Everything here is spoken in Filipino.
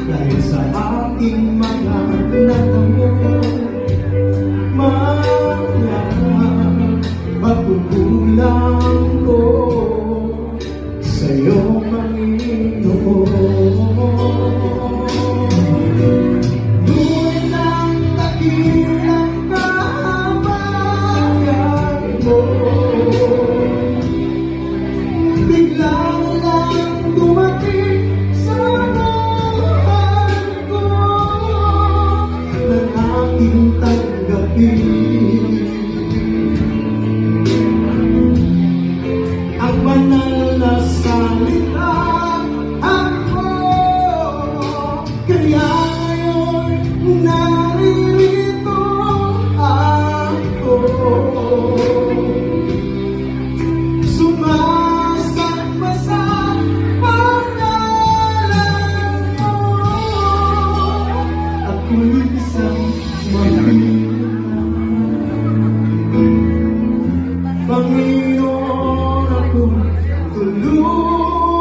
Dahil sa aking mga natamo, mga pagkukulang ko sa'yo, Panginoon. Ngunit ang dakilang kahabagan mo, biglang lang dumating sa buhay ko, ng aking tanggapin ang banal na salita ako. Kaya ngayon naririto ako, sumasamba sa pangalan mo. Ako'y isang Panginoon, ako tulungan